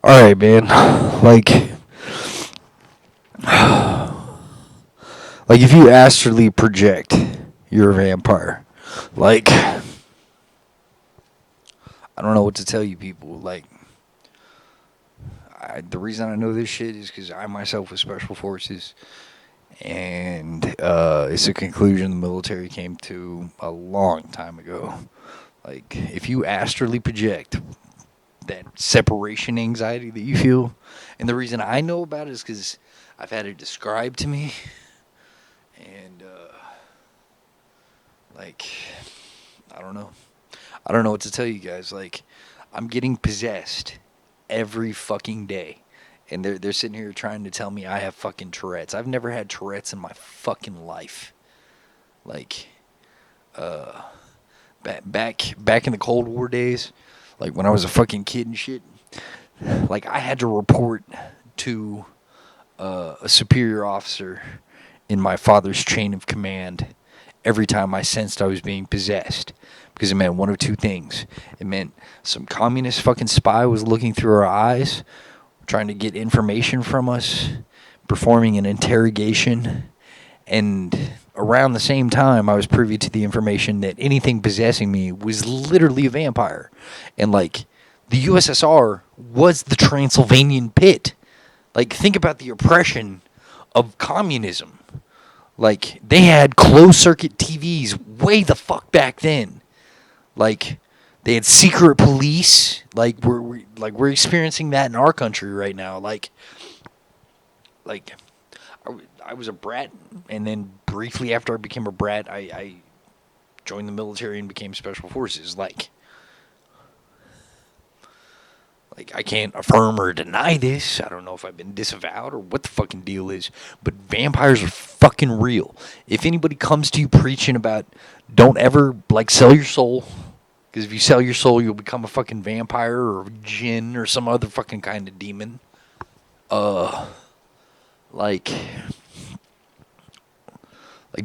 All right, man. Like, like if you astrally project, you're a vampire. Like, I don't know what to tell you, people. Like, the reason I know this shit is because I myself was special forces, and it's a conclusion the military came to a long time ago. Like, if you astrally project, that separation anxiety that you feel, and the reason I know about it is because I've had it described to me, and like, I don't know. I don't know what to tell you guys. Like, I'm getting possessed every fucking day. And they're sitting here trying to tell me I have fucking Tourette's. I've never had Tourette's in my fucking life. Like, uh, back in the Cold War days, like when I was a fucking kid and shit, like I had to report to a superior officer in my father's chain of command every time I sensed I was being possessed. Because it meant one of two things. It meant some communist fucking spy was looking through our eyes, trying to get information from us, performing an interrogation, and around the same time I was privy to the information that anything possessing me was literally a vampire. And like, the USSR was the Transylvanian pit. Like, think about the oppression of communism. Like, they had closed circuit TVs way the fuck back then. Like, they had secret police. Like, we're experiencing that in our country right now. Like I was a brat, and then briefly after I became a brat, I joined the military and became special forces. Like, I can't affirm or deny this. I don't know if I've been disavowed or what the fucking deal is, but vampires are fucking real. If anybody comes to you preaching about don't ever, like, sell your soul, because if you sell your soul, you'll become a fucking vampire or a djinn or some other fucking kind of demon. Like,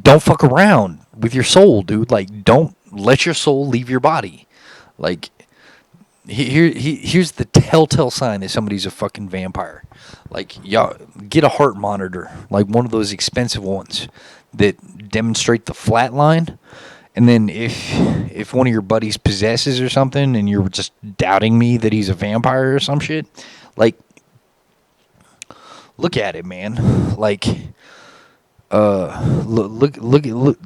don't fuck around with your soul, dude. Like, don't let your soul leave your body. Like, here's the telltale sign that somebody's a fucking vampire. Like, y'all get a heart monitor, like one of those expensive ones that demonstrate the flat line. And then if one of your buddies possesses or something, and you're just doubting me that he's a vampire or some shit, like, look at it, man. Like, look,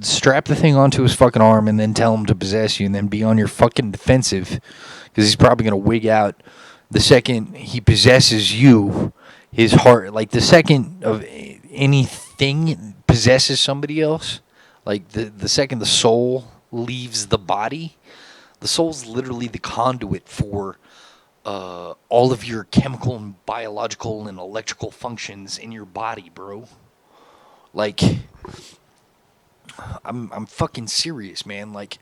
strap the thing onto his fucking arm, and then tell him to possess you, and then be on your fucking defensive, because he's probably gonna wig out the second he possesses you. His heart, like the second of anything possesses somebody else, like the second the soul leaves the body, the soul's literally the conduit for all of your chemical and biological and electrical functions in your body, bro. Like, I'm fucking serious, man. Like,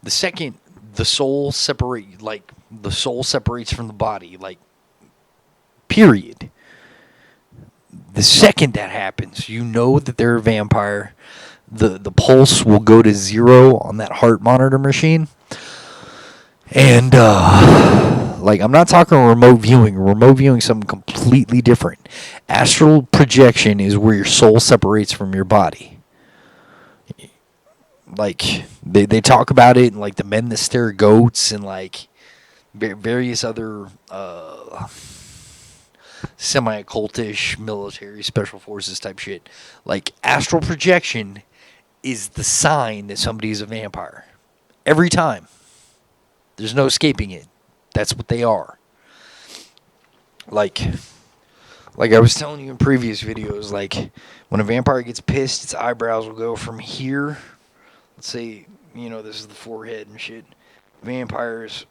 the second the soul separates from the body, like, period. The second that happens, you know that they're a vampire. The pulse will go to zero on that heart monitor machine. And like, I'm not talking remote viewing. Remote viewing is something completely different. Astral projection is where your soul separates from your body. Like, they talk about it in, like, the Men That Stare Goats and, like, various other semi-occultish military special forces type shit. Like, astral projection is the sign that somebody is a vampire. Every time. There's no escaping it. That's what they are. Like I was telling you in previous videos, like, when a vampire gets pissed, its eyebrows will go from here. Let's say, this is the forehead and shit. Vampires,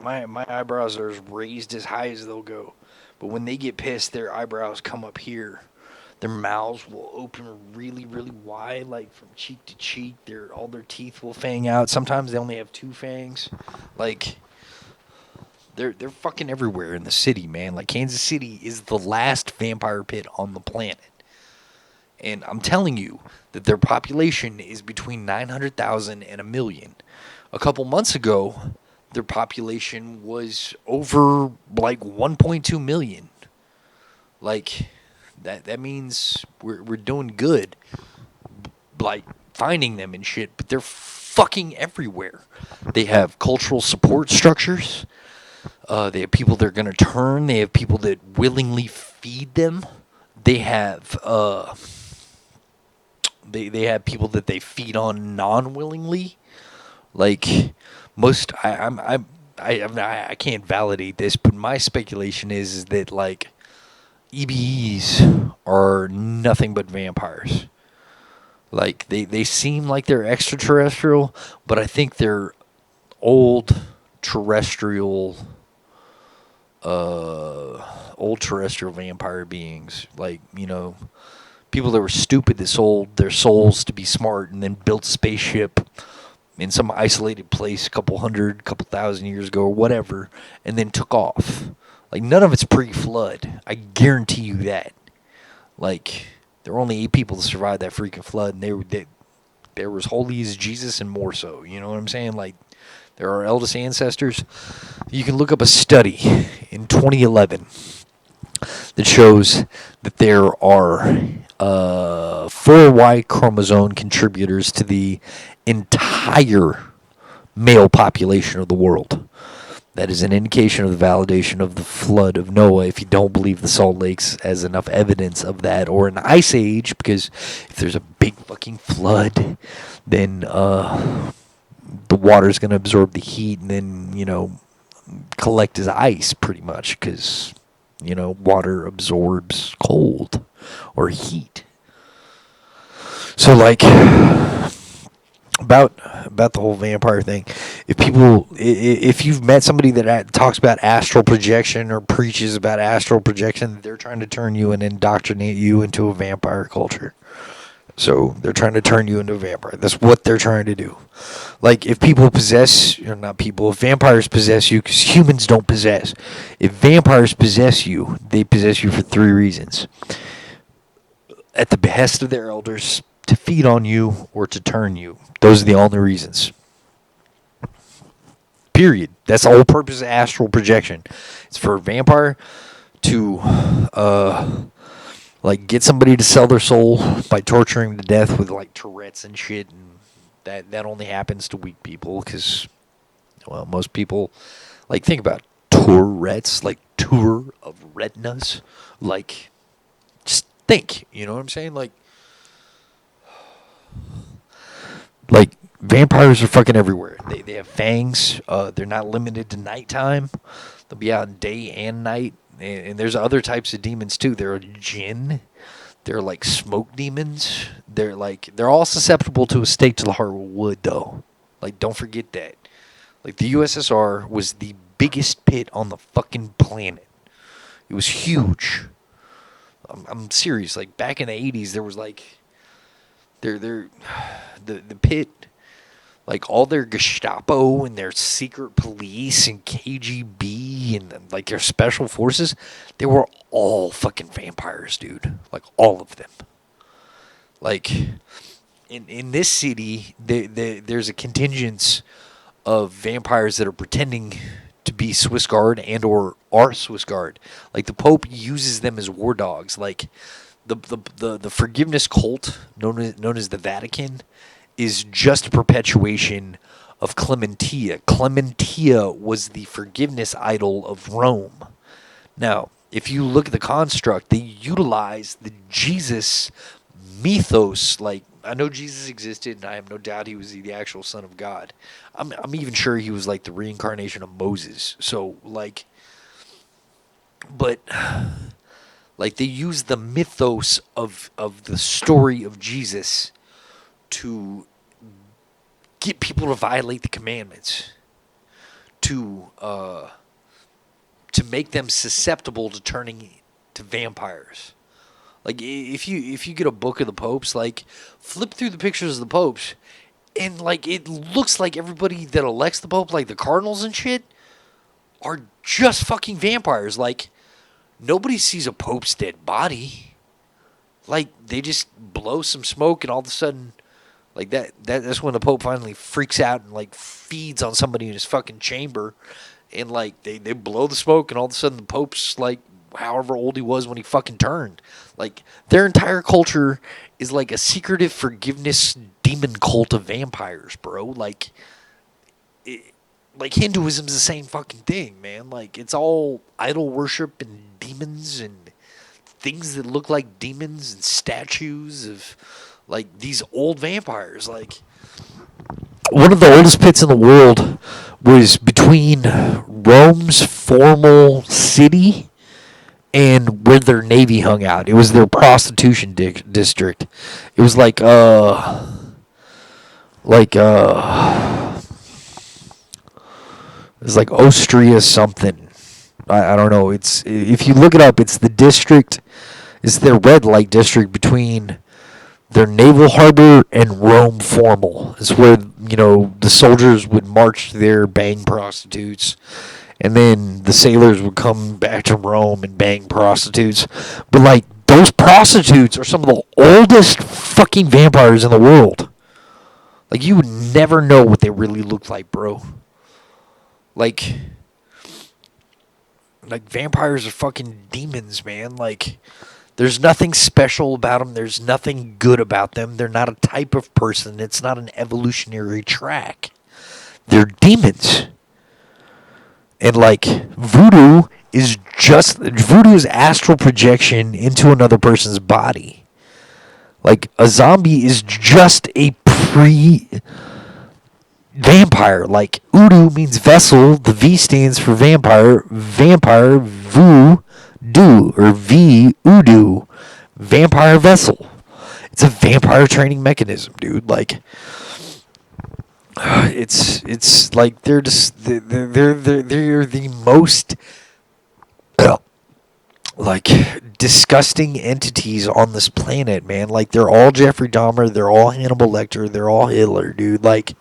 my eyebrows are as raised as high as they'll go. But when they get pissed, their eyebrows come up here. Their mouths will open really, really wide, like from cheek to cheek. All their teeth will fang out. Sometimes they only have 2 fangs. Like, they're fucking everywhere in the city, man. Like, Kansas City is the last vampire pit on the planet. And I'm telling you that their population is between 900,000 and 1 million. A couple months ago, their population was over like 1.2 million. Like that means we're doing good, like finding them and shit, but they're fucking everywhere. They have cultural support structures. They have people they're gonna turn. They have people that willingly feed them. They have they have people that they feed on non-willingly. Like most, I can't validate this, but my speculation is that like EBEs are nothing but vampires. Like they seem like they're extraterrestrial, but I think they're old terrestrial old terrestrial vampire beings. Like, you know, people that were stupid that sold their souls to be smart and then built a spaceship in some isolated place a couple thousand years ago or whatever, and then took off. Like, none of it's pre-flood. I guarantee you that. Like, there were only 8 people to survive that freaking flood, and they were as holy as Jesus and more so. You know what I'm saying? Like, they're our eldest ancestors. You can look up a study in 2011 that shows that there are 4 Y chromosome contributors to the entire male population of the world. That is an indication of the validation of the flood of Noah if you don't believe the Salt Lakes has enough evidence of that, or an ice age, because if there's a big fucking flood, then the water's going to absorb the heat and then, you know, collect as ice pretty much, because, you know, water absorbs cold or heat. So, like, about the whole vampire thing, if you've met somebody that talks about astral projection or preaches about astral projection, they're trying to turn you and indoctrinate you into a vampire culture. So they're trying to turn you into a vampire. That's what they're trying to do. Like, if people possess, or not people, if vampires possess you, because humans don't possess. If vampires possess you, they possess you for 3 reasons. At the behest of their elders, to feed on you, or to turn you. Those are the only reasons. Period. That's the whole purpose of astral projection. It's for a vampire to like get somebody to sell their soul by torturing them to death with like Tourette's and shit, and that only happens to weak people because, well, most people, like, think about Tourette's, like tour of retinas, like, just think, you know what I'm saying? Like vampires are fucking everywhere. They have fangs. They're not limited to nighttime. They'll be out day and night. And there's other types of demons too. There are jinn. They're like smoke demons. They're all susceptible to a stake to the heart with wood though. Like, don't forget that. Like, the USSR was the biggest pit on the fucking planet. It was huge. I'm serious. Like, back in the 80s, there was like the pit, like all their Gestapo and their secret police and KGB and like their special forces, they were all fucking vampires, dude. Like, all of them. Like, in this city, there's a contingent of vampires that are pretending to be Swiss Guard and or are Swiss Guard. Like, the Pope uses them as war dogs. Like, the forgiveness cult known as the Vatican is just a perpetuation of Clementia. Clementia was the forgiveness idol of Rome. Now, if you look at the construct, they utilize the Jesus mythos. Like, I know Jesus existed, and I have no doubt he was the actual Son of God. I'm even sure he was like the reincarnation of Moses. So, like, but like, they use the mythos of the story of Jesus to get people to violate the commandments, to make them susceptible to turning to vampires. Like, if you get a book of the popes, like, flip through the pictures of the popes, and like, it looks like everybody that elects the pope, like the cardinals and shit, are just fucking vampires. Like, nobody sees a pope's dead body. Like, they just blow some smoke and all of a sudden Like that's when the Pope finally freaks out and like feeds on somebody in his fucking chamber, and like they blow the smoke, and all of a sudden the Pope's like however old he was when he fucking turned. Like their entire culture is like a secretive forgiveness demon cult of vampires, bro. Like Hinduism's the same fucking thing, man. Like it's all idol worship and demons and things that look like demons and statues of like these old vampires. Like one of the oldest pits in the world was between Rome's formal city and where their navy hung out. It was their prostitution district. It was it's like Austria something. I don't know. It's if you look it up, it's the district. It's their red light district between their naval harbor and Rome formal. It's where the soldiers would march there, bang prostitutes, and then the sailors would come back to Rome and bang prostitutes. But like those prostitutes are some of the oldest fucking vampires in the world. Like you would never know what they really look like, bro. Like vampires are fucking demons, man. Like there's nothing special about them. There's nothing good about them. They're not a type of person. It's not an evolutionary track. They're demons. And like voodoo is astral projection into another person's body. Like a zombie is just a vampire. Like Udu means vessel. The V stands for vampire. Vampire, voodoo, or Udu, vampire vessel. It's a vampire training mechanism, dude. Like it's like they're the most like disgusting entities on this planet, man. Like they're all Jeffrey Dahmer, they're all Hannibal Lecter, they're all Hitler, dude. Like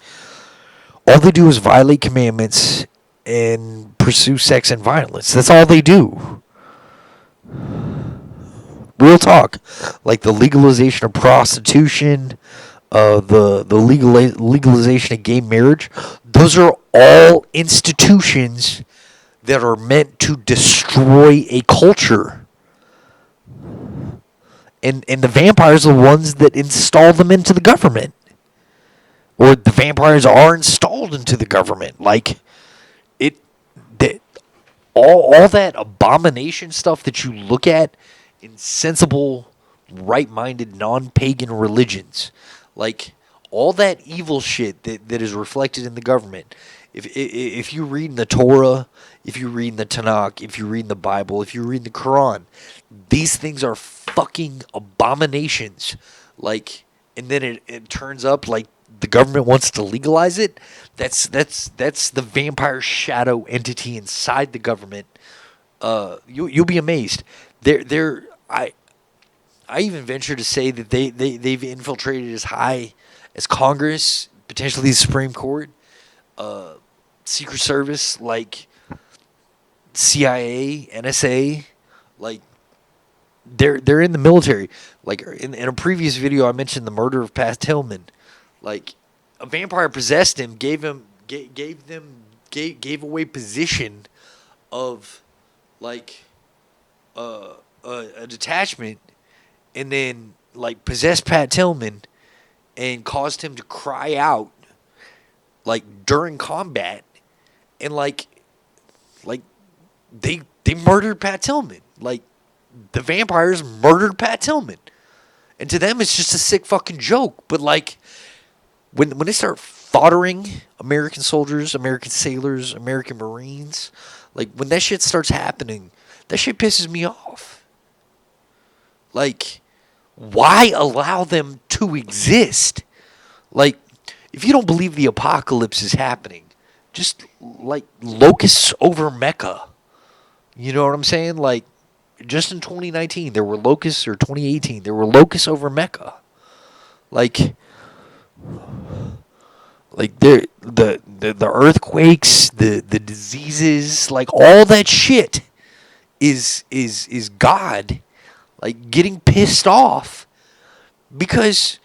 all they do is violate commandments and pursue sex and violence. That's all they do. Real talk. Like the legalization of prostitution, the legalization of gay marriage. Those are all institutions that are meant to destroy a culture. And the vampires are the ones that install them into the government. Or the vampires are installed into the government. Like all that abomination stuff that you look at in sensible, right-minded, non-pagan religions, like all that evil shit that is reflected in the government. If you read in the Torah, if you read in the Tanakh, if you read in the Bible, if you read in the Quran, these things are fucking abominations. Like, and then it turns up like the government wants to legalize it. That's the vampire shadow entity inside the government. You'll be amazed. I even venture to say that they've infiltrated as high as Congress, potentially the Supreme Court, Secret Service, like CIA, NSA, like they're in the military. Like in a previous video, I mentioned the murder of Pat Tillman. Like a vampire possessed him, gave away position of like a detachment, and then like possessed Pat Tillman and caused him to cry out like during combat, and like they murdered Pat Tillman. Like the vampires murdered Pat Tillman, and to them it's just a sick fucking joke. But like when they start foddering American soldiers, American sailors, American Marines, like when that shit starts happening, that shit pisses me off. Like, why allow them to exist? Like, if you don't believe the apocalypse is happening, just like locusts over Mecca. You know what I'm saying? Like, just in 2019, there were locusts, or 2018, there were locusts over Mecca. Like the earthquakes, the diseases, like all that shit is God like getting pissed off because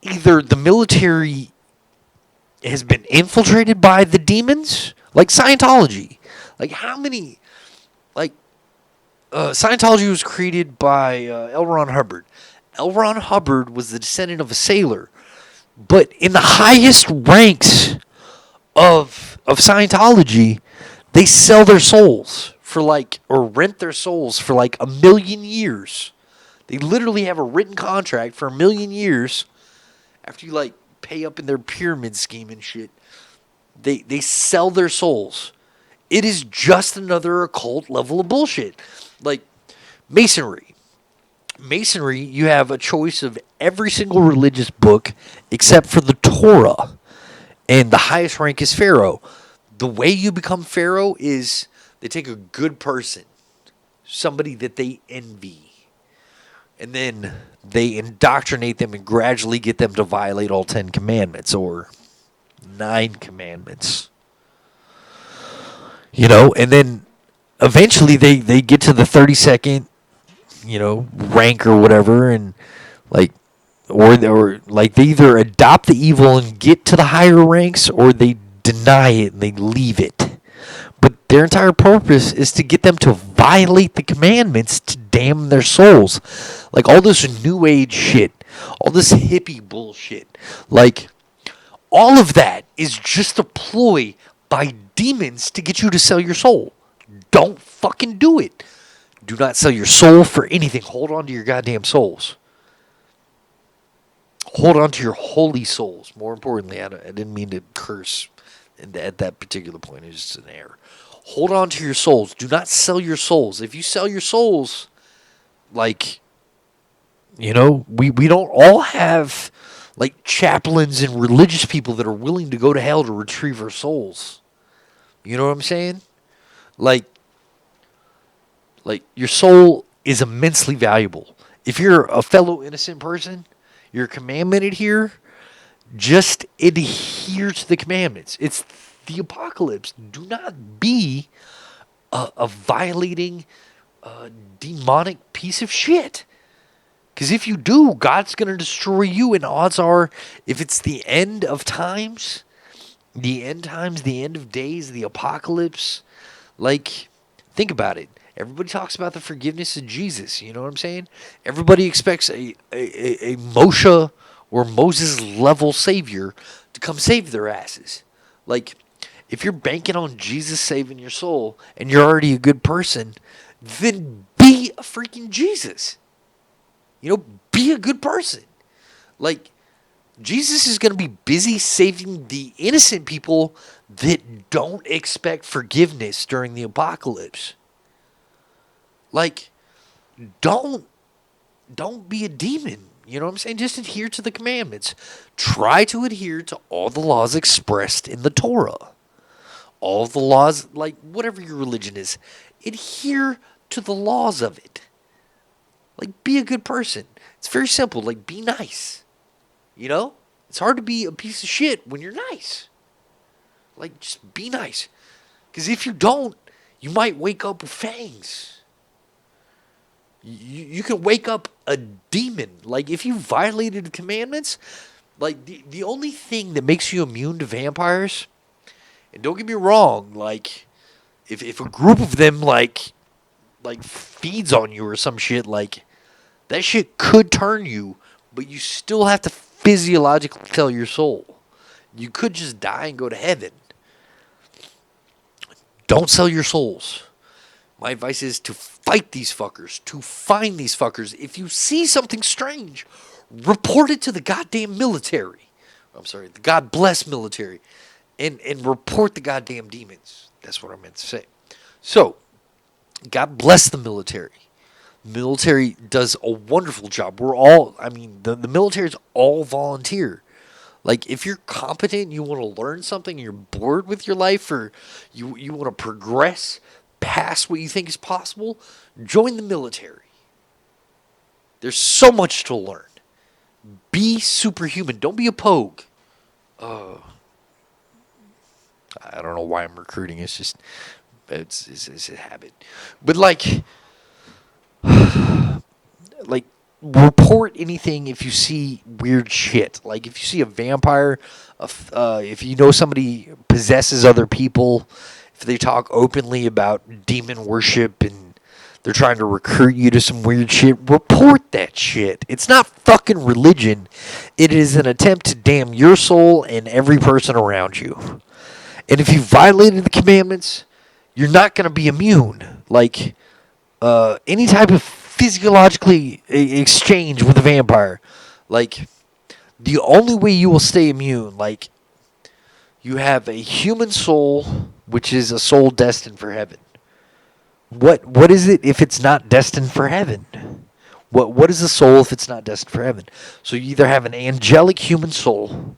either the military has been infiltrated by the demons, like Scientology. Like how many, like Scientology was created by L. Ron Hubbard. L. Ron Hubbard was the descendant of a sailor, but in the highest ranks of Scientology, they sell their souls for like, or rent their souls for like 1,000,000 years. They literally have a written contract for 1,000,000 years. After you like pay up in their pyramid scheme and shit, they sell their souls. It is just another occult level of bullshit. Like Masonry. Masonry, you have a choice of every single religious book except for the Torah. And the highest rank is Pharaoh. The way you become Pharaoh is they take a good person, somebody that they envy, and then they indoctrinate them and gradually get them to violate all 10 commandments or 9 commandments. And then eventually they get to the 32nd, rank or whatever, and like, or like they either adopt the evil and get to the higher ranks, or they deny it and they leave it. But their entire purpose is to get them to violate the commandments to damn their souls. Like all this new age shit, all this hippie bullshit, like all of that is just a ploy by demons to get you to sell your soul. Don't fucking do it. Do not sell your soul for anything. Hold on to your goddamn souls. Hold on to your holy souls. More importantly, I didn't mean to curse at that particular point. It's just an error. Hold on to your souls. Do not sell your souls. If you sell your souls, like, we don't all have, like, chaplains and religious people that are willing to go to hell to retrieve our souls. You know what I'm saying? Like your soul is immensely valuable. If you're a fellow innocent person, you're a commandment adhere, just adhere to the commandments. It's the apocalypse. Do not be a violating, demonic piece of shit. Because if you do, God's going to destroy you. And odds are, if it's the end of times, the end of days, the apocalypse, like, think about it. Everybody talks about the forgiveness of Jesus. You know what I'm saying? Everybody expects a Moshe or Moses level savior to come save their asses. Like, if you're banking on Jesus saving your soul and you're already a good person, then be a freaking Jesus. Be a good person. Like, Jesus is going to be busy saving the innocent people that don't expect forgiveness during the apocalypse. Like, don't be a demon. You know what I'm saying? Just adhere to the commandments. Try to adhere to all the laws expressed in the Torah. All the laws, like whatever your religion is, adhere to the laws of it. Like, be a good person. It's very simple. Like, be nice. It's hard to be a piece of shit when you're nice. Like, just be nice. Because if you don't, you might wake up with fangs. You can wake up a demon. Like, if you violated the commandments, like, the only thing that makes you immune to vampires, and don't get me wrong, like, if a group of them, like feeds on you or some shit, like, that shit could turn you, but you still have to physiologically sell your soul. You could just die and go to heaven. Don't sell your souls. My advice is to fight these fuckers, to find these fuckers. If you see something strange, report it to the goddamn military. I'm sorry, the God bless military. And report the goddamn demons. That's what I meant to say. So, God bless the military. Military does a wonderful job. The military is all volunteer. Like, if you're competent, you want to learn something, you're bored with your life, or you want to progress past what you think is possible, join the military. There's so much to learn. Be superhuman. Don't be a pogue. I don't know why I'm recruiting. It's just, it's a habit. But like report anything if you see weird shit. Like if you see a vampire, if you know somebody possesses other people, if they talk openly about demon worship and they're trying to recruit you to some weird shit, report that shit. It's not fucking religion. It is an attempt to damn your soul and every person around you. And if you violated the commandments, you're not going to be immune. Like, any type of physiologically exchange with a vampire, like the only way you will stay immune, like you have a human soul, which is a soul destined for heaven. What is it if it's not destined for heaven? What is a soul if it's not destined for heaven? So you either have an angelic human soul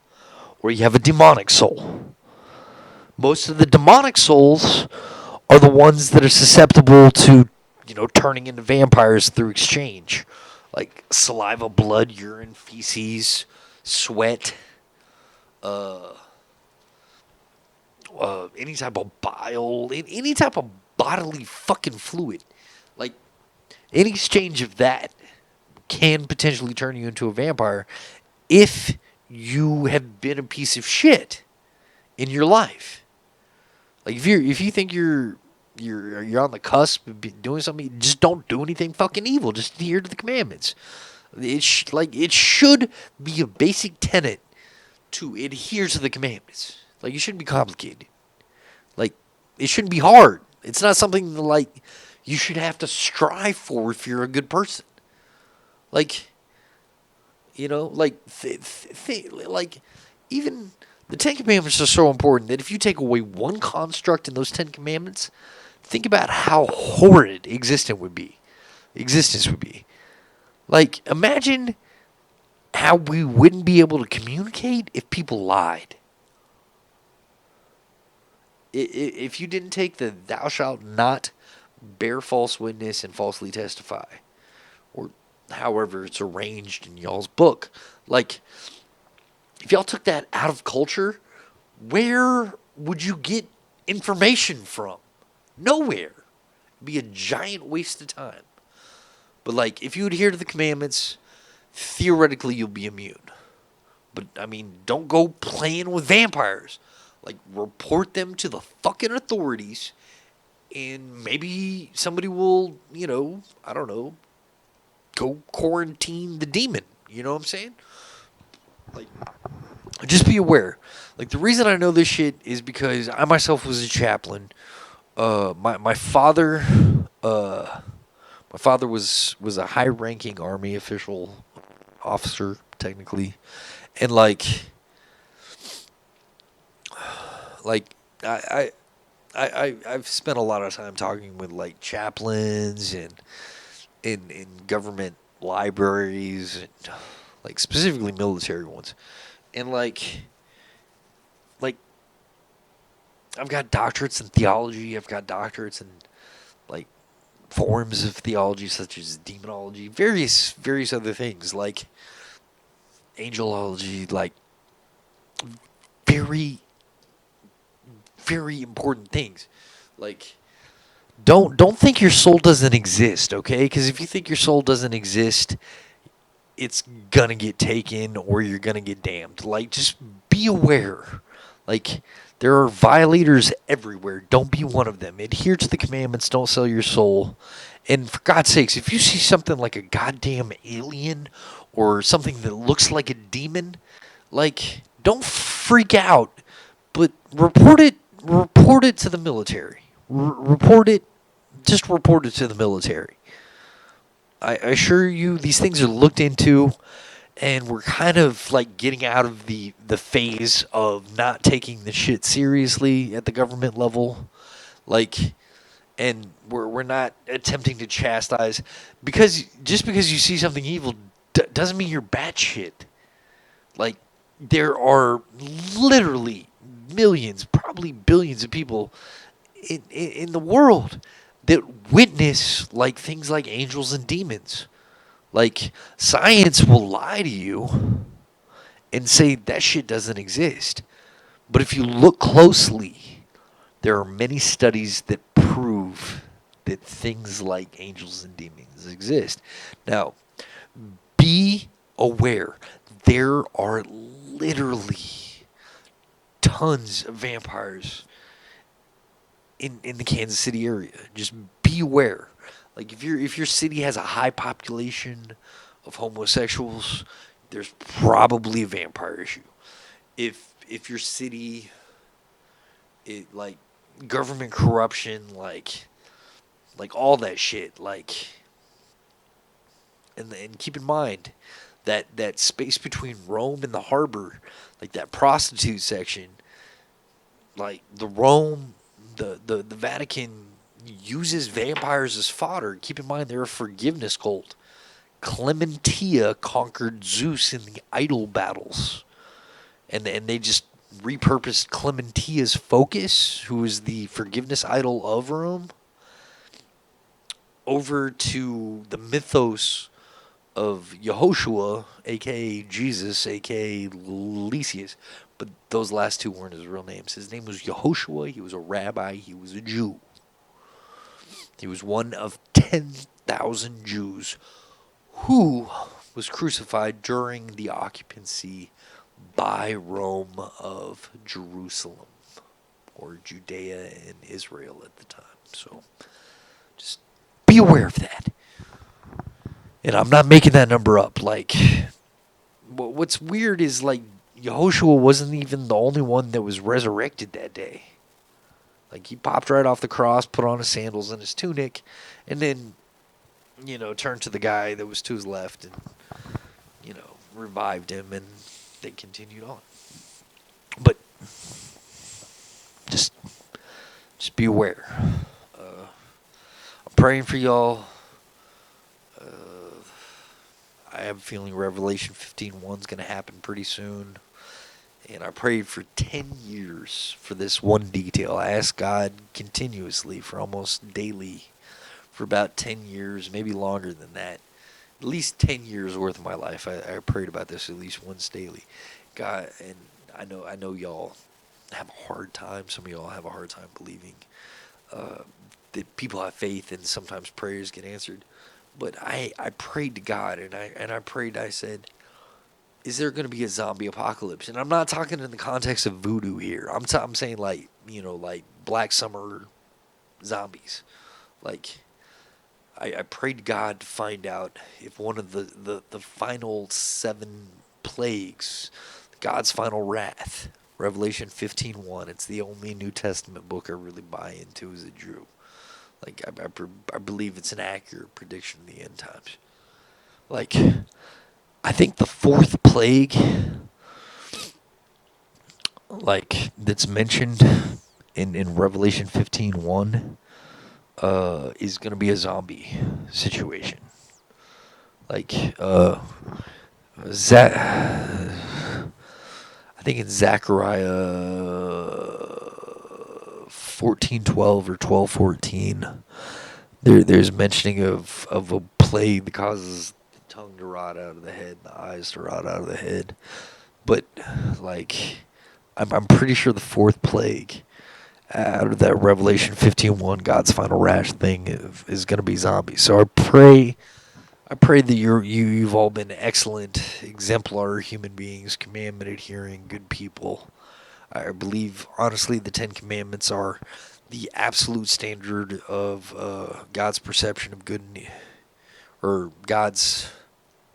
or you have a demonic soul. Most of the demonic souls are the ones that are susceptible to, turning into vampires through exchange. Like saliva, blood, urine, feces, sweat, uh, any type of bile, any type of bodily fucking fluid. Like, any exchange of that can potentially turn you into a vampire if you have been a piece of shit in your life. Like if you think you're on the cusp of doing something, just don't do anything fucking evil. Just adhere to the commandments. It should be a basic tenet to adhere to the commandments. Like it shouldn't be complicated. Like it shouldn't be hard. It's not something that, like you should have to strive for if you're a good person. Like like even the Ten Commandments are so important that if you take away one construct in those Ten Commandments, think about how horrid existence would be. Like, imagine how we wouldn't be able to communicate if people lied. If you didn't take the thou shalt not bear false witness and falsely testify, or however it's arranged in y'all's book, like, if y'all took that out of culture, where would you get information from? Nowhere. It'd be a giant waste of time. But, like, if you adhere to the commandments, theoretically you'll be immune. But, I mean, don't go playing with vampires. Like, report them to the fucking authorities, and maybe somebody will, I don't know, go quarantine the demon. You know what I'm saying? Like, just be aware. Like, the reason I know this shit is because I myself was a chaplain. My father, was a high-ranking Army officer, technically, and I've spent a lot of time talking with like chaplains and in government libraries and like specifically military ones. And like I've got doctorates in theology, I've got doctorates in like forms of theology such as demonology, various other things like angelology, like very very important things. Like don't think your soul doesn't exist, okay? Cuz if you think your soul doesn't exist, it's gonna get taken or you're gonna get damned. Like, just be aware. Like, there are violators everywhere. Don't be one of them. Adhere to the commandments. Don't sell your soul. And for God's sakes, if you see something like a goddamn alien or something that looks like a demon, like, don't freak out, but report it. Report it to the military. Report it. Just report it to the military. I assure you, these things are looked into, and we're kind of like getting out of the phase of not taking the shit seriously at the government level, like, and we're not attempting to chastise because just because you see something evil doesn't mean you're batshit. Like, there are literally millions, probably billions of people in the world that witness like things like angels and demons. Like, science will lie to you and say that shit doesn't exist. But if you look closely, there are many studies that prove that things like angels and demons exist. Now, Be aware. There are literally tons of vampires in the Kansas City area. Just be aware. Like if your city has a high population of homosexuals, there's probably a vampire issue. If your city, like government corruption, like all that shit, like, and keep in mind that space between Rome and the harbor, like that prostitute section, like the Vatican uses vampires as fodder. Keep in mind they're a forgiveness cult. Clementia conquered Zeus in the idol battles, and they just repurposed Clementia's focus, who is the forgiveness idol of Rome, over to the mythos of Yehoshua, aka Jesus, aka Lysias. But those last two weren't his real names. His name was Yehoshua. He was a rabbi. He was a Jew. He was one of 10,000 Jews who was crucified during the occupancy by Rome of Jerusalem, or Judea and Israel at the time. So just be aware of that. And I'm not making that number up. Like, what's weird is, like, Yehoshua wasn't even the only one that was resurrected that day. Like, he popped right off the cross, put on his sandals and his tunic, and then, turned to the guy that was to his left and, revived him, and they continued on. But just be aware. I'm praying for y'all. I have a feeling Revelation 15:1 is going to happen pretty soon. And I prayed for 10 years for this one detail. I asked God continuously for almost daily for about 10 years, maybe longer than that. At least 10 years worth of my life. I prayed about this at least once daily. God, and I know y'all have a hard time. Some of y'all have a hard time believing that people have faith and sometimes prayers get answered. But I prayed to God, and I prayed. I said, "Is there going to be a zombie apocalypse?" And I'm not talking in the context of voodoo here. I'm saying, like, like Black Summer zombies. Like, I prayed to God to find out if one of the final 7 plagues, God's final wrath, Revelation 15:1. It's the only New Testament book I really buy into as a Jew. Like, I believe it's an accurate prediction of the end times. Like, I think the 4th plague, like, that's mentioned in Revelation 15:1, is going to be a zombie situation. Like, I think it's Zechariah 14:12 or 12:14. There's mentioning of a plague that causes the tongue to rot out of the head and the eyes to rot out of the head. But, like, I'm pretty sure the 4th plague out of that Revelation 15:1, God's final wrath thing, is going to be zombies. So I pray that you've all been excellent, exemplar human beings, commandment adhering, good people. I believe, honestly, the 10 Commandments are the absolute standard of God's perception of good and or God's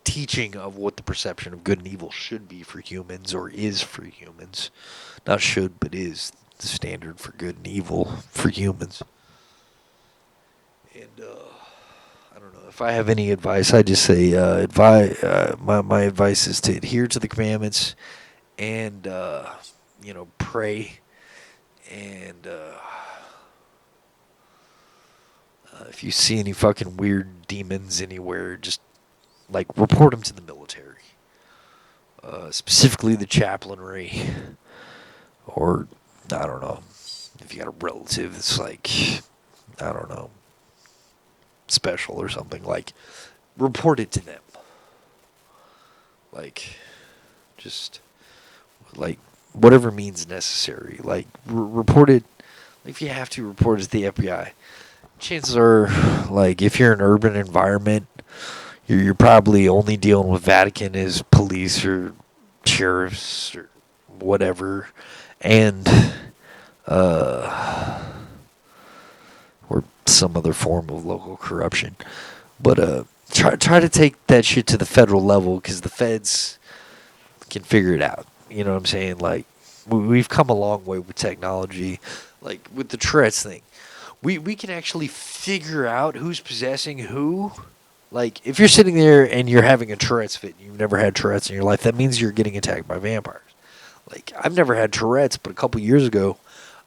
teaching of what the perception of good and evil should be for humans, or is for humans. Not should, but is the standard for good and evil for humans. And I don't know if I have any advice. I just say my advice is to adhere to the commandments and pray and if you see any fucking weird demons anywhere, just, like, report them to the military. Specifically the chaplainry, or I don't know, if you got a relative that's, like, I don't know, special or something, like, report it to them. Like, just, like, whatever means necessary. Like, report it. If you have to, report it to the FBI. Chances are, like, if you're in an urban environment, you're probably only dealing with Vatican as police or sheriffs or whatever, and or some other form of local corruption. But try to take that shit to the federal level, because the feds can figure it out. You know what I'm saying? Like, we've come a long way with technology, like with the Tourette's thing. We can actually figure out who's possessing who. Like, if you're sitting there and you're having a Tourette's fit, and you've never had Tourette's in your life, that means you're getting attacked by vampires. Like, I've never had Tourette's, but a couple years ago,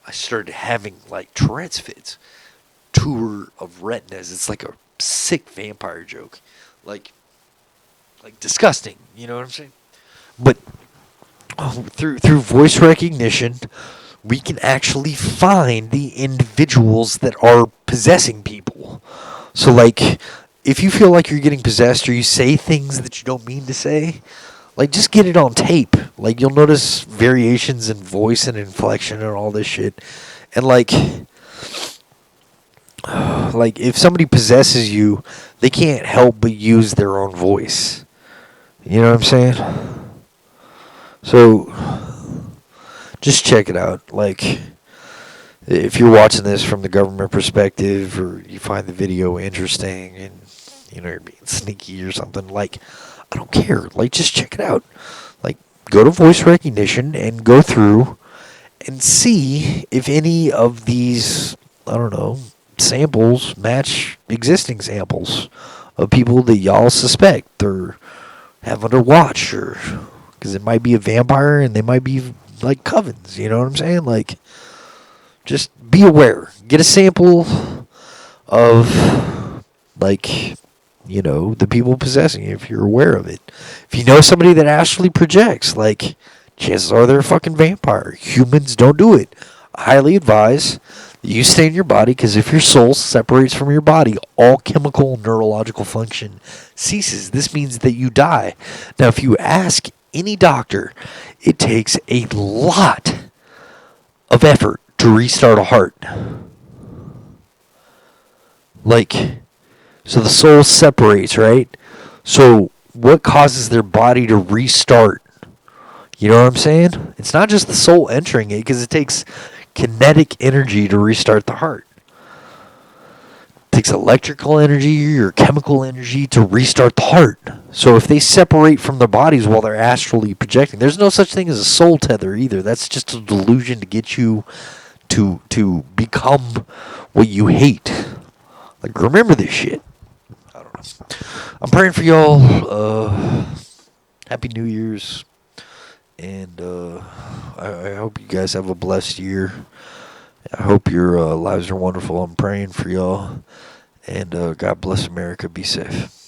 I started having, like, Tourette's fits. Tour of retinas. It's like a sick vampire joke. Like disgusting. You know what I'm saying? But through voice recognition, we can actually find the individuals that are possessing people. So, like, if you feel like you're getting possessed, or you say things that you don't mean to say, like, just get it on tape. Like, you'll notice variations in voice and inflection and all this shit. And, like if somebody possesses you, they can't help but use their own voice. You know what I'm saying? So, just check it out. Like, if you're watching this from the government perspective, or you find the video interesting and, you know, you're being sneaky or something, like, I don't care. Like, just check it out. Like, go to voice recognition and go through and see if any of these, I don't know, samples match existing samples of people that y'all suspect or have under watch, or because it might be a vampire and they might be like covens. You know what I'm saying? Like, just be aware. Get a sample of, like, you know, the people possessing you, if you're aware of it. If you know somebody that astrally projects, like, chances are they're a fucking vampire. Humans don't do it. I highly advise you stay in your body, because if your soul separates from your body, all chemical and neurological function ceases. This means that you die. Now, if you ask any doctor, it takes a lot of effort to restart a heart. Like, so the soul separates, right? So what causes their body to restart? You know what I'm saying? It's not just the soul entering it, because it takes kinetic energy to restart the heart. It takes electrical energy or chemical energy to restart the heart. So if they separate from their bodies while they're astrally projecting, there's no such thing as a soul tether either. That's just a delusion to get you to become what you hate. Like, remember this shit. I don't know. I'm praying for y'all. Happy New Year's. And I hope you guys have a blessed year. I hope your lives are wonderful. I'm praying for y'all. And God bless America. Be safe.